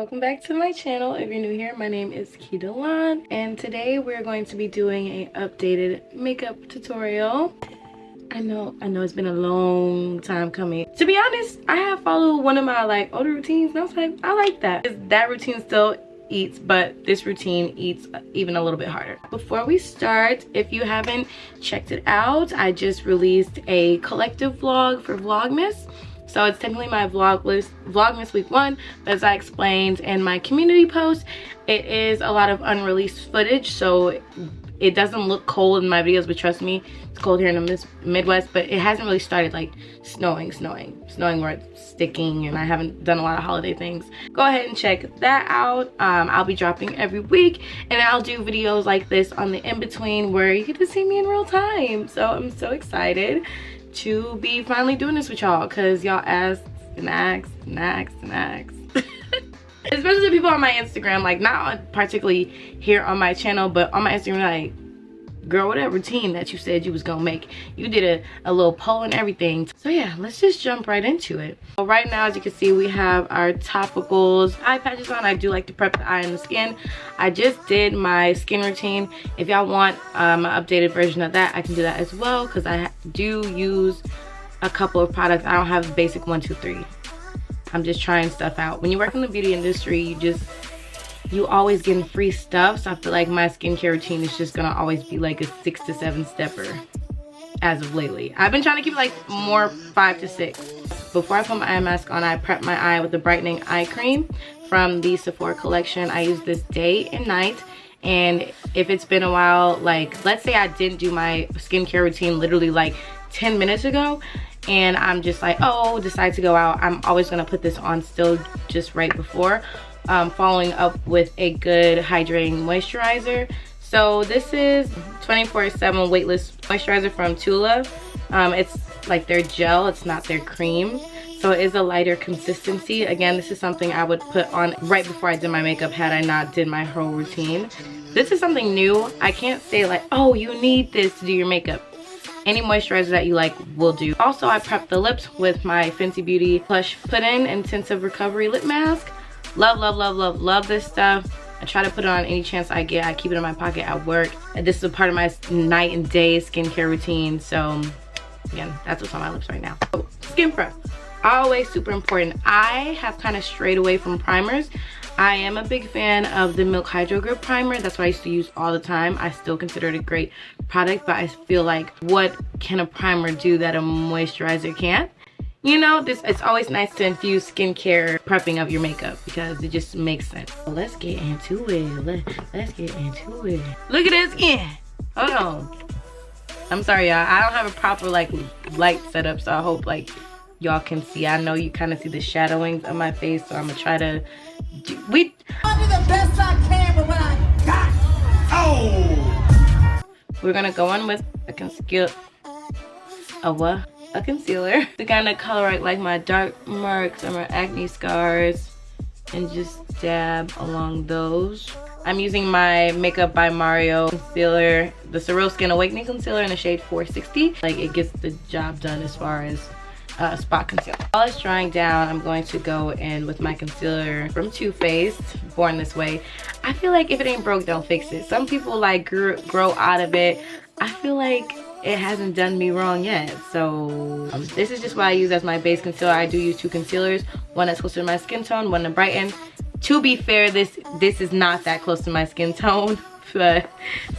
welcome back to my channel. If you're new here, my name is keedelon, and today we're going to be doing an updated makeup tutorial. I know it's been a long time coming. To be honest, I have followed one of my older routines, and I was like, I like that. That routine still eats, but this routine eats even a little bit harder. Before we start, if you haven't checked it out, I just released a collective vlog for Vlogmas. So it's technically my Vlogmas week 1, but as I explained in my community post, it is a lot of unreleased footage, so it doesn't look cold in my videos, but trust me, it's cold here in the Midwest, but it hasn't really started snowing where it's sticking, and I haven't done a lot of holiday things. Go ahead and check that out. I'll be dropping every week, and I'll do videos like this on the in-between where you get to see me in real time. So I'm so excited to be finally doing this with y'all, because y'all asked and asked and asked and asked. Especially the people on my Instagram, not particularly here on my channel, but on my Instagram, girl, what that routine that you said you was gonna make, you did a little poll and everything. So yeah, let's just jump right into it. So right now, as you can see, we have our topicals, eye patches on. I do like to prep the eye and the skin. I just did my skin routine. If y'all want an updated version of that, I can do that as well, because I do use a couple of products. I don't have basic 1, 2, 3. I'm just trying stuff out. When you work in the beauty industry, you always getting free stuff. So I feel like my skincare routine is just gonna always be like a 6 to 7 stepper as of lately. I've been trying to keep it more 5 to 6. Before I put my eye mask on, I prep my eye with the brightening eye cream from the Sephora collection. I use this day and night. And if it's been a while, let's say I didn't do my skincare routine literally 10 minutes ago, and I'm just decide to go out, I'm always gonna put this on still just right before, following up with a good hydrating moisturizer. So this is 24/7 weightless moisturizer from Tula. It's their gel, it's not their cream, so it is a lighter consistency. Again, this is something I would put on right before I did my makeup had I not did my whole routine. This is something new. I can't say oh, you need this to do your makeup. Any moisturizer that you like will do. Also, I prepped the lips with my Fenty Beauty Plush Put-In Intensive Recovery Lip Mask. Love, love, love, love, love this stuff. I try to put it on any chance I get. I keep it in my pocket at work. And this is a part of my night and day skincare routine. So, again, that's what's on my lips right now. So, skin prep. Always super important. I have kind of strayed away from primers. I am a big fan of the Milk Hydro Grip Primer. That's what I used to use all the time. I still consider it a great product, but I feel what can a primer do that a moisturizer can't? You know, it's always nice to infuse skincare prepping of your makeup, because it just makes sense. So let's get into it. Let's get into it. Look at this skin. Hold on. I'm sorry, y'all. I don't have a proper light setup, so I hope y'all can see. I know you kind of see the shadowings of my face, so I'm gonna try to I'll do the best I can with what I got. Oh! We're gonna go on with a concealer to kind of color my dark marks or my acne scars, and just dab along those. I'm using my Makeup by Mario concealer, the Surreal Skin Awakening concealer in the shade 460. It gets the job done as far as spot concealer. While it's drying down, I'm going to go in with my concealer from Too Faced, Born This Way. I feel if it ain't broke, don't fix it. Some people grow out of it. I feel it hasn't done me wrong yet. So this is just what I use as my base concealer. I do use 2 concealers, one that's closer to my skin tone, one to brighten. To be fair, this is not that close to my skin tone, but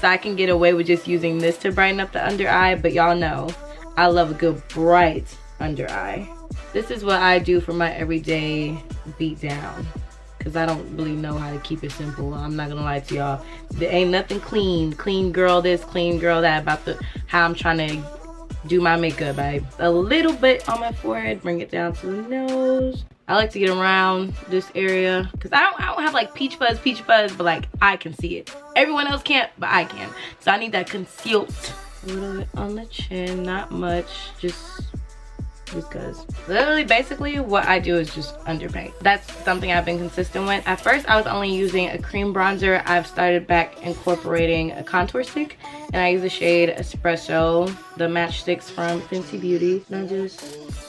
so I can get away with just using this to brighten up the under eye. But y'all know I love a good bright under eye. This is what I do for my everyday beat down, because I don't really know how to keep it simple. I'm not gonna lie to y'all. There ain't nothing clean girl this, clean girl that about how I'm trying to do my makeup. A little bit on my forehead, bring it down to the nose. I like to get around this area because I don't have peach fuzz, but I can see it. Everyone else can't, but I can. So I need that concealed. A little bit on the chin, not much, just because literally basically what I do is just underpaint. That's something I've been consistent with. At first I was only using a cream bronzer. I've started back incorporating a contour stick, and I use the shade Espresso, the match sticks from Fenty Beauty. And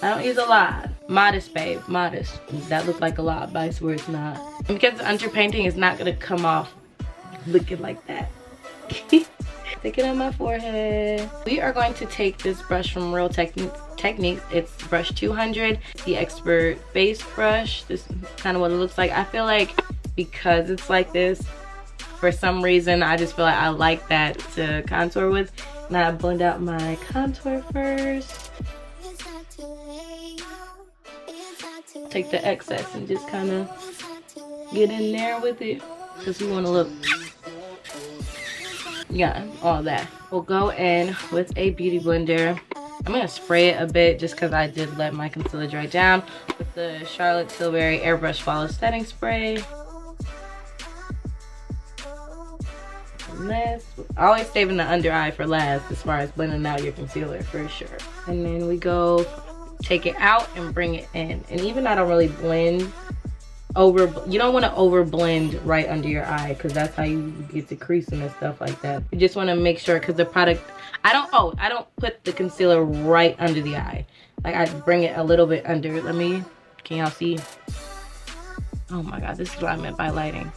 I don't use a lot, Modest, babe, modest. That looked like a lot, but I swear it's not. And because the underpainting is not gonna come off looking like that. Take it on my forehead. We are going to take this brush from Real Techniques. It's brush 200, the Expert base brush. This is kind of what it looks like. I feel like because it's like this, for some reason, I just feel like I like that to contour with. Now I blend out my contour first. Take the excess and just kind of get in there with it because we want to look, yeah, all that. We'll go in with a beauty blender. I'm gonna spray it a bit just because I did let my concealer dry down with the Charlotte Tilbury Airbrush Flawless Setting Spray. And this, always saving the under eye for last as far as blending out your concealer for sure. And then we go take it out and bring it in. And even I don't really blend over, you don't want to over blend right under your eye because that's how you get the creasing and stuff like that. You just want to make sure, because the product, I don't put the concealer right under the eye. Like I bring it a little bit under. Can y'all see? Oh my god, this is what I meant by lighting.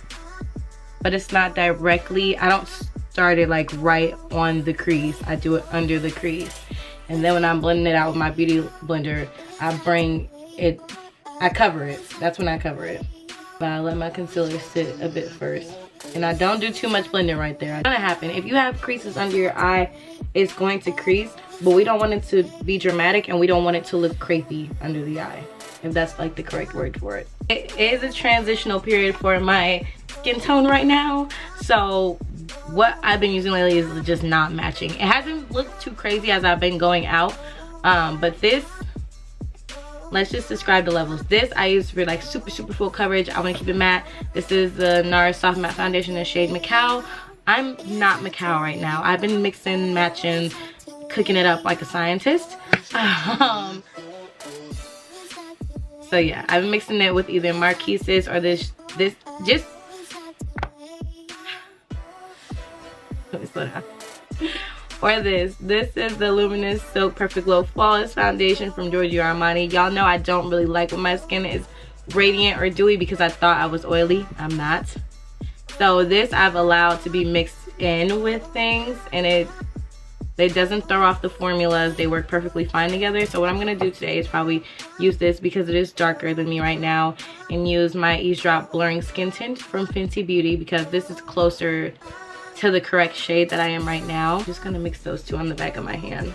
But it's not directly, I don't start it like right on the crease. I do it under the crease. And then when I'm blending it out with my beauty blender, I cover it. That's when I cover it. But I let my concealer sit a bit first. And I don't do too much blending right there. It's gonna happen. If you have creases under your eye, it's going to crease. But we don't want it to be dramatic and we don't want it to look crepey under the eye. If that's like the correct word for it. It is a transitional period for my skin tone right now. So what I've been using lately is just not matching. It hasn't looked too crazy as I've been going out, but this, let's just describe the levels. This I use for like super full coverage. I want to keep it matte. This is the NARS Soft Matte Foundation in the shade Macao. I'm not Macao right now. I've been mixing, matching, cooking it up like a scientist. So yeah, I've been mixing it with either Marquise's or this just let me slow down. Or this is the Luminous Silk Perfect Glow Flawless Foundation from Giorgio Armani. Y'all know I don't really like when my skin is radiant or dewy because I thought I was oily. I'm not. So this I've allowed to be mixed in with things, and it doesn't throw off the formulas. They work perfectly fine together. So what I'm gonna do today is probably use this because it is darker than me right now, and use my Eavesdrop Blurring Skin Tint from Fenty Beauty because this is closer to the correct shade that I am right now. I'm just gonna mix those two on the back of my hand.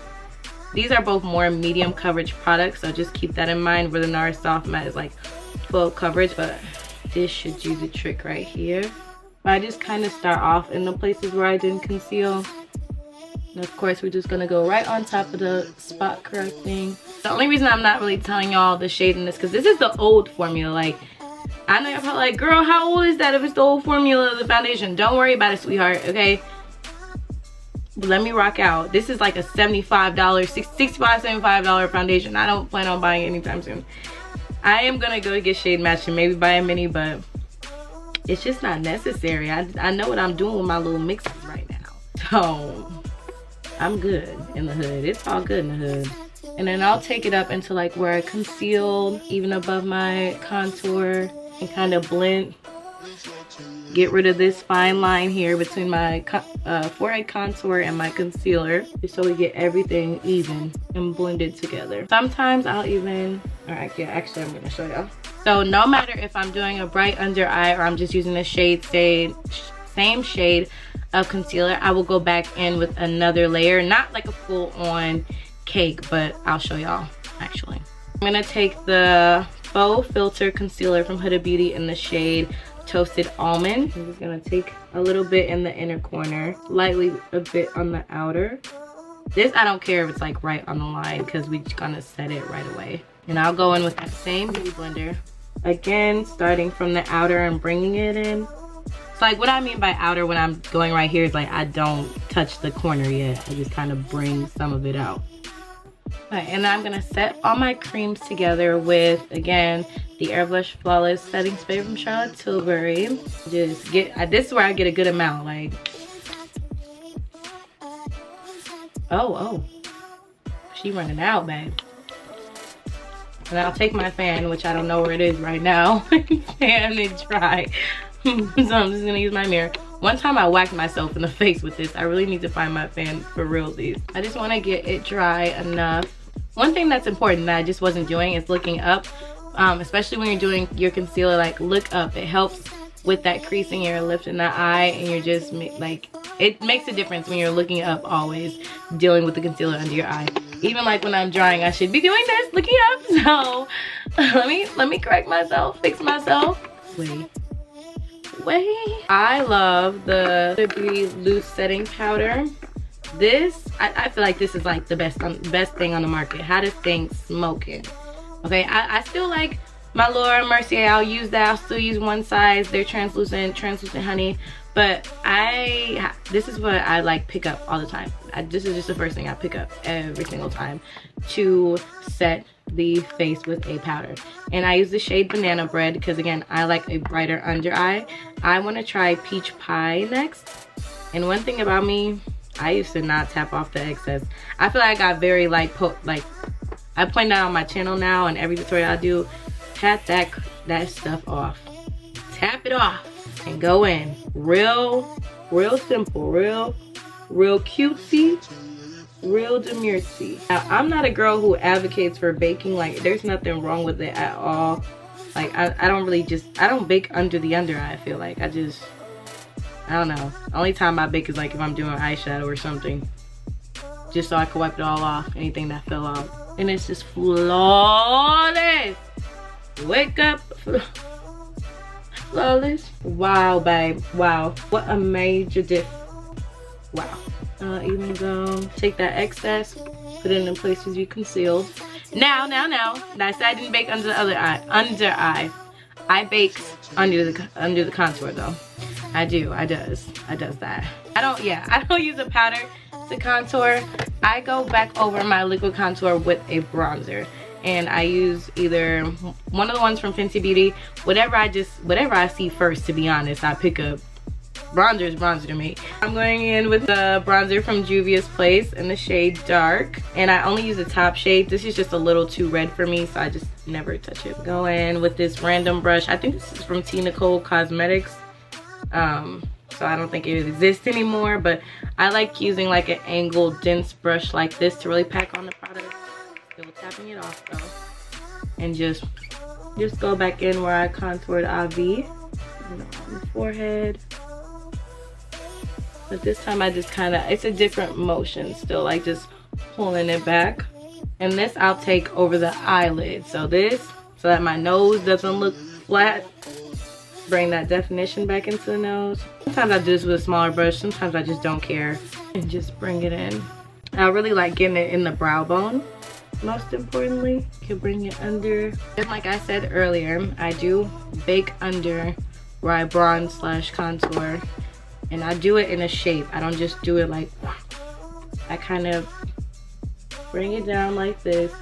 These are both more medium coverage products, so just keep that in mind, where the NARS Soft Matte is like full coverage, but this should do the trick right here. But I just kind of start off in the places where I didn't conceal. And of course, we're just gonna go right on top of the spot correcting. The only reason I'm not really telling y'all the shade in this, because this is the old formula. Like, I know y'all probably like, girl, how old is that if it's the old formula of the foundation? Don't worry about it, sweetheart, okay? But let me rock out. This is like a $75, $65, $75 foundation. I don't plan on buying it anytime soon. I am gonna go get shade match and maybe buy a mini, but it's just not necessary. I know what I'm doing with my little mixes right now. So I'm good in the hood. It's all good in the hood. And then I'll take it up into like where I concealed, even above my contour, and kind of blend, get rid of this fine line here between my forehead contour and my concealer, just so we get everything even and blended together. Sometimes I'll even, all right, yeah, actually I'm gonna show y'all. So no matter if I'm doing a bright under eye or I'm just using the same shade of concealer, I will go back in with another layer, not like a full on cake, but I'll show y'all actually. I'm gonna take the Faux Filter Concealer from Huda Beauty in the shade Toasted Almond. I'm just gonna take a little bit in the inner corner, lightly a bit on the outer. This, I don't care if it's like right on the line because we're just gonna set it right away. And I'll go in with that same beauty blender. Again, starting from the outer and bringing it in. So like what I mean by outer when I'm going right here is like I don't touch the corner yet. I just kind of bring some of it out. Right, and then I'm gonna set all my creams together with, again, the Airbrush Flawless Setting Spray from Charlotte Tilbury. Just get, this is where I get a good amount, like, oh, she running out, babe. And I'll take my fan, which I don't know where it is right now, fan it dry. So I'm just gonna use my mirror. One time I whacked myself in the face with this. I really need to find my fan for realsies. I just wanna get it dry enough. One thing that's important that I just wasn't doing is looking up, especially when you're doing your concealer, like look up. It helps with that creasing your lip and the eye, and you're just like, it makes a difference when you're looking up always, dealing with the concealer under your eye. Even like when I'm drying, I should be doing this, looking up. So let me correct myself, fix myself. Wait. I love the Beauty Loose Setting Powder. This, I feel like this is like the best thing on the market. Hottest thing smoking. Okay, I still like my Laura Mercier. I'll use that. I'll still use one size. They're translucent honey. But this is what I like pick up all the time. This is just the first thing I pick up every single time to set the face with a powder. And I use the shade Banana Bread because, again, I like a brighter under eye. I want to try Peach Pie next. And one thing about me, I used to not tap off the excess. I feel like I got very like I point out on my channel now, and every tutorial I do, tap that stuff off. Tap it off and go in. Real simple, real cutesy, real demurcy. Now, I'm not a girl who advocates for baking. Like, there's nothing wrong with it at all. Like, I don't bake under the under eye. I feel like I don't know. The only time I bake is like if I'm doing eyeshadow or something, just so I can wipe it all off, anything that fell off. And it's just flawless. Wake up. Flawless. Wow, babe. Wow. What a major diff. Wow. Even go take that excess, put it in places you concealed. Now, I said I didn't bake under the other eye. Under eye. I bake under the contour though. I does that. I don't use a powder to contour. I go back over my liquid contour with a bronzer. And I use either one of the ones from Fenty Beauty, whatever I see first, to be honest. I pick up. Bronzer is bronzer to me. I'm going in with the bronzer from Juvia's Place in the shade Dark. And I only use the top shade. This is just a little too red for me, so I just never touch it. Go in with this random brush. I think this is from T. Nicole Cosmetics. So I don't think it exists anymore, but I like using like an angled dense brush like this to really pack on the product. Still tapping it off though. And just go back in where I contoured IV. On the forehead. But this time I just it's a different motion still, like just pulling it back. And this I'll take over the eyelid. So that my nose doesn't look flat. Bring that definition back into the nose. Sometimes I do this with a smaller brush. Sometimes I just don't care. And just bring it in. I really like getting it in the brow bone. Most importantly, you can bring it under. And like I said earlier, I do bake under where I bronze / contour. And I do it in a shape. I don't just do it like, I kind of bring it down like this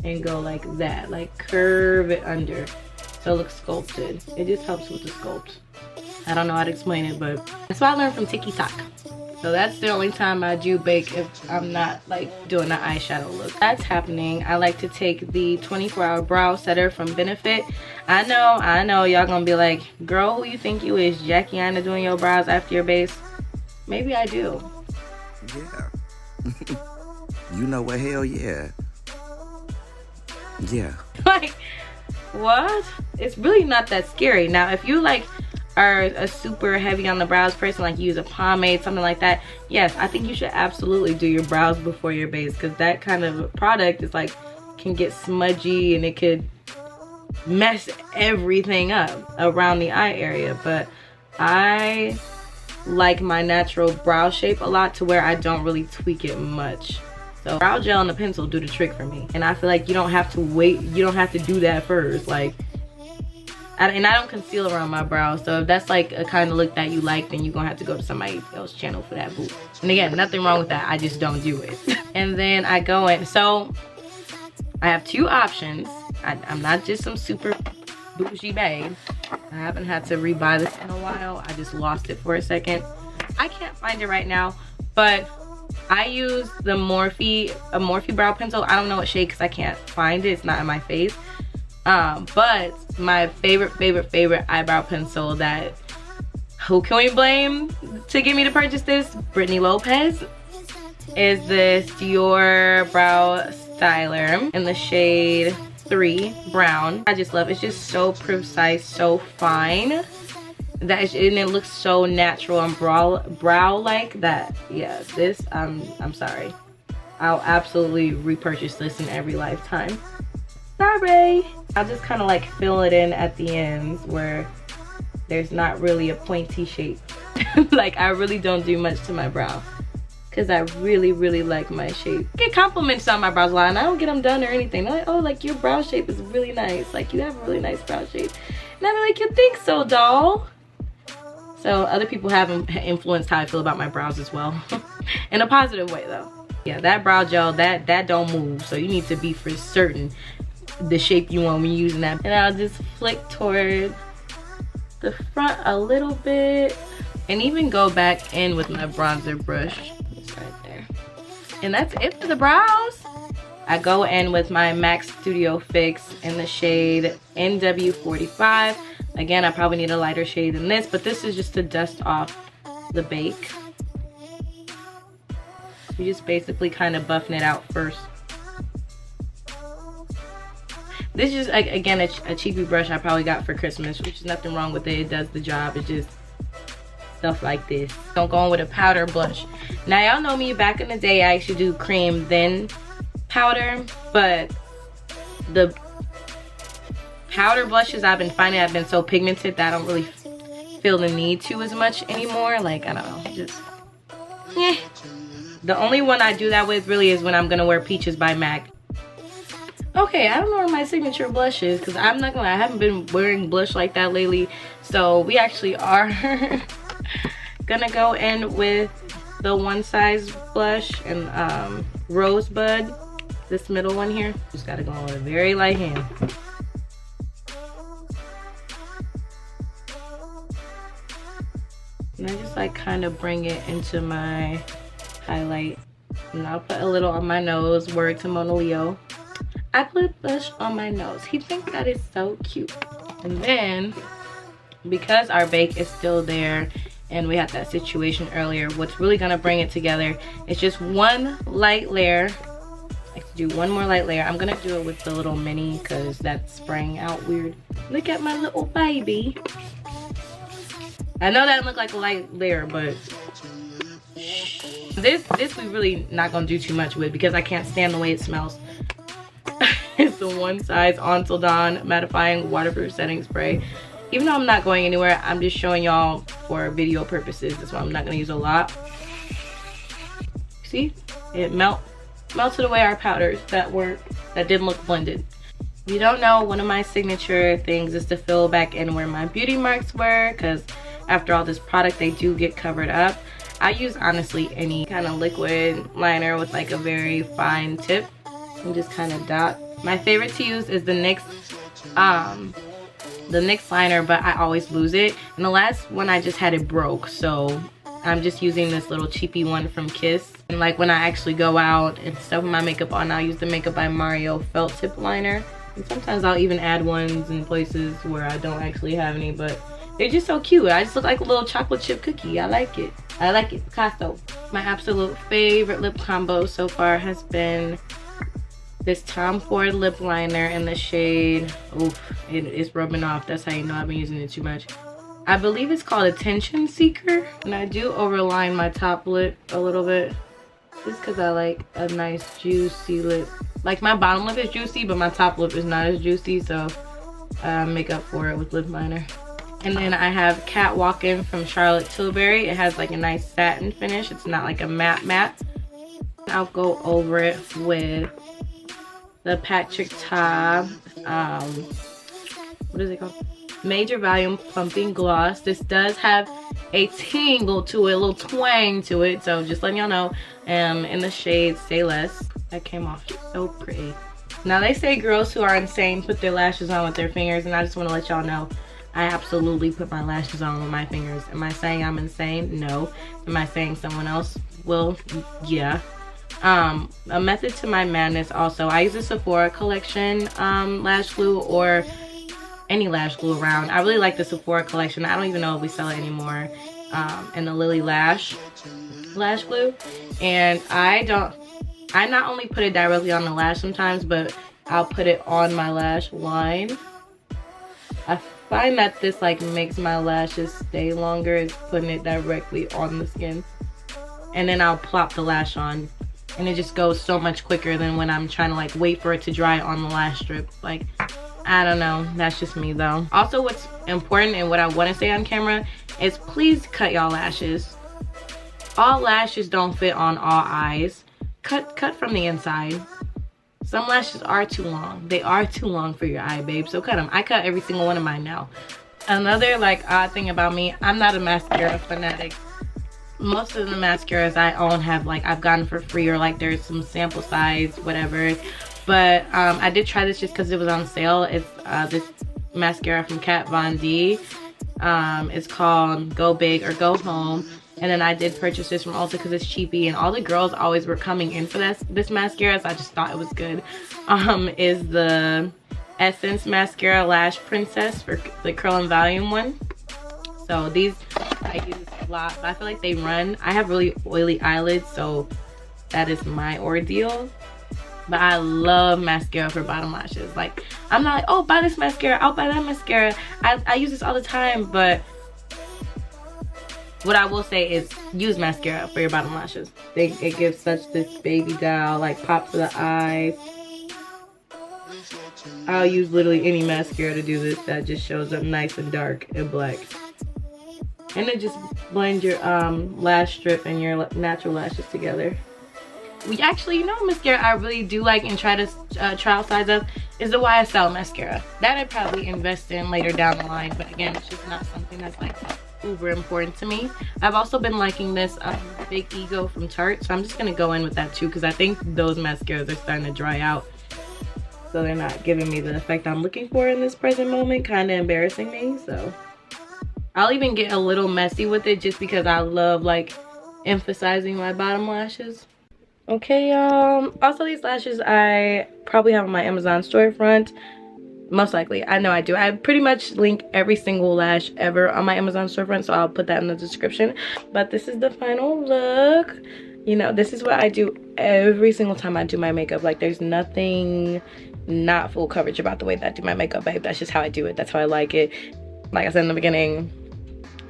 and go like that, like curve it under so it looks sculpted. It just helps with the sculpt. I don't know how to explain it, but that's what I learned from TIK TOK. So that's the only time I do bake if I'm not like doing an eyeshadow look. That's happening. I like to take the 24-hour brow setter from Benefit. I know y'all gonna be like, girl, who you think you is, Jackie Anna, doing your brows after your base? Maybe I do. Yeah. You know what? Hell yeah. Yeah. Like, what? It's really not that scary. Now, if you like are a super heavy on the brows person, like you use a pomade, something like that, yes, I think you should absolutely do your brows before your base, because that kind of product is like, can get smudgy and it could mess everything up around the eye area. But I like my natural brow shape a lot to where I don't really tweak it much. So brow gel and a pencil do the trick for me. And I feel like you don't have to wait, you don't have to do that first. Like, and I don't conceal around my brows, so if that's like a kind of look that you like, then you're gonna have to go to somebody else's channel for that, boo. And again, nothing wrong with that, I just don't do it. And then I go in, so I have two options. I'm not just some super bougie babe. I haven't had to rebuy this in a while. I just lost it for a second. I can't find it right now, but I use the Morphe brow pencil. I don't know what shade because I can't find it. It's not in my face. But my favorite eyebrow pencil that, who can we blame to get me to purchase this? Brittany Lopez. Is this Youre Brow Styler in the shade 3 brown. I just love it. It's just so precise, so fine. And it looks so natural and brow like that. Yeah, this I'm sorry. I'll absolutely repurchase this in every lifetime. Sorry. I'll just kind of like fill it in at the ends where there's not really a pointy shape. Like I really don't do much to my brow because I really like my shape. I get compliments on my brows a lot and I don't get them done or anything. They're like, oh, like your brow shape is really nice. Like you have a really nice brow shape. And I'm like, you think so, doll? So other people have influenced how I feel about my brows as well. In a positive way though. Yeah, that brow gel, that don't move. So you need to be for certain the shape you want when you're using that. And I'll just flick toward the front a little bit. And even go back in with my bronzer brush. It's right there. And that's it for the brows. I go in with my MAC Studio Fix in the shade NW45. Again, I probably need a lighter shade than this, but this is just to dust off the bake. You just basically kind of buffing it out first. This is just, again, a cheapy brush I probably got for Christmas, which is nothing wrong with it. It does the job. It's just stuff like this. Don't go in with a powder blush. Now, y'all know me back in the day, I actually do cream then powder, but the powder blushes I've been finding have been so pigmented that I don't really feel the need to as much anymore. Like, I don't know, just, yeah. The only one I do that with really is when I'm gonna wear Peaches by MAC. Okay, I don't know where my signature blush is because I'm not gonna lie, I haven't been wearing blush like that lately. So we actually are gonna go in with the One Size blush and Rosebud, this middle one here. Just gotta go in with a very light hand. And I just like kind of bring it into my highlight. And I'll put a little on my nose. Word to Mona Leo. I put blush on my nose. He thinks that is so cute. And then, because our bake is still there and we had that situation earlier, what's really gonna bring it together is just one light layer. I can do one more light layer. I'm gonna do it with the little mini because that's spraying out weird. Look at my little baby. I know that looked like a light layer, but this we really not gonna do too much with because I can't stand the way it smells. It's the One Size Until Dawn mattifying waterproof setting spray. Even though I'm not going anywhere, I'm just showing y'all for video purposes. That's why I'm not gonna use a lot. See, it melted away our powders that didn't look blended. If you don't know, one of my signature things is to fill back in where my beauty marks were, because after all this product, they do get covered up. I use honestly any kind of liquid liner with like a very fine tip and just kind of dot. My favorite to use is the NYX liner, but I always lose it. And the last one I just had it broke, so I'm just using this little cheapy one from Kiss. And like when I actually go out and stuff with my makeup on, I'll use the Makeup by Mario felt tip liner. And sometimes I'll even add ones in places where I don't actually have any, but they're just so cute. I just look like a little chocolate chip cookie. I like it. I like it. Picasso. My absolute favorite lip combo so far has been this Tom Ford lip liner in the shade, oof, it is rubbing off. That's how you know I've been using it too much. I believe it's called Attention Seeker. And I do overline my top lip a little bit, just because I like a nice juicy lip. Like my bottom lip is juicy, but my top lip is not as juicy, so I make up for it with lip liner. And then I have Catwalkin' from Charlotte Tilbury. It has like a nice satin finish. It's not like a matte. I'll go over it with the Patrick Ta, what is it called? Major Volume Plumping Gloss. This does have a tingle to it, a little twang to it, so just letting y'all know. In the shade Say Less. That came off so pretty. Now they say girls who are insane put their lashes on with their fingers, and I just want to let y'all know I absolutely put my lashes on with my fingers. Am I saying I'm insane? No. Am I saying someone else will? Yeah. A method to my madness also, I use a Sephora collection lash glue, or any lash glue around. I really like the Sephora collection. I don't even know if we sell it anymore. And the Lily lash glue. And I not only put it directly on the lash sometimes, but I'll put it on my lash line. I find that this like makes my lashes stay longer, is putting it directly on the skin. And then I'll plop the lash on, and it just goes so much quicker than when I'm trying to like wait for it to dry on the lash strip. Like, I don't know, that's just me though. Also, what's important and what I want to say on camera is please cut y'all lashes. All lashes don't fit on all eyes. Cut from the inside. Some lashes are too long. They are too long for your eye, babe, so cut them. I cut every single one of mine now. Another like odd thing about me, I'm not a mascara fanatic. Most of the mascaras I own have like I've gotten for free, or like there's some sample size, whatever. But I did try this just because it was on sale. It's this mascara from Kat Von D. It's called Go Big or Go Home. And then I did purchase this from Ulta because it's cheapy, and all the girls always were coming in for this mascara, so I just thought it was good. Is the Essence Mascara Lash Princess for the Curl and Volume one. So these I use a lot, but I feel like they run. I have really oily eyelids, so that is my ordeal. But I love mascara for bottom lashes. Like, I'm not like, oh, buy this mascara, I'll buy that mascara. I use this all the time, but what I will say is use mascara for your bottom lashes. It gives such this baby doll, like pop to the eyes. I'll use literally any mascara to do this that just shows up nice and dark and black. And it just blends your lash strip and your natural lashes together. We actually, you know, mascara I really do like and try to trial size up is the YSL mascara. That I'd probably invest in later down the line, but again, it's just not something that's like uber important to me. I've also been liking this Big Ego from Tarte, so I'm just gonna go in with that too, because I think those mascaras are starting to dry out, so they're not giving me the effect I'm looking for in this present moment. Kind of embarrassing me, so I'll even get a little messy with it just because I love like emphasizing my bottom lashes. Okay, also these lashes I probably have on my Amazon storefront. Most likely, I know I do. I pretty much link every single lash ever on my Amazon storefront, so I'll put that in the description. But this is the final look. You know, this is what I do every single time I do my makeup. Like, there's nothing not full coverage about the way that I do my makeup, babe. That's just how I do it. That's how I like it. Like I said in the beginning,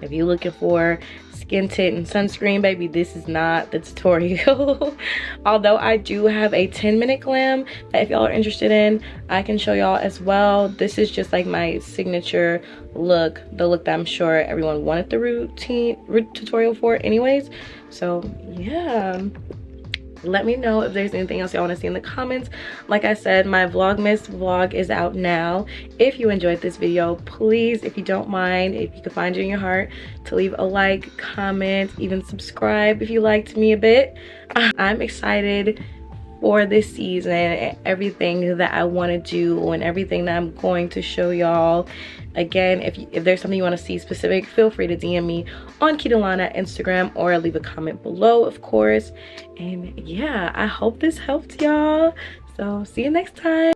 if you're looking for skin tint and sunscreen, baby, this is not the tutorial. Although I do have a 10-minute glam that if y'all are interested in, I can show y'all as well. This is just like my signature look, the look that I'm sure everyone wanted the routine tutorial for anyways. So yeah, let me know if there's anything else y'all want to see in the comments. Like I said, my Vlogmas vlog is out now. If you enjoyed this video, please, if you don't mind, if you could find it in your heart to leave a like, comment, even subscribe if you liked me a bit. I'm excited for this season and everything that I want to do and everything that I'm going to show y'all. Again, if there's something you want to see specific, feel free to DM me on keedelon at Instagram, or leave a comment below, of course. And yeah, I hope this helped y'all. So see you next time.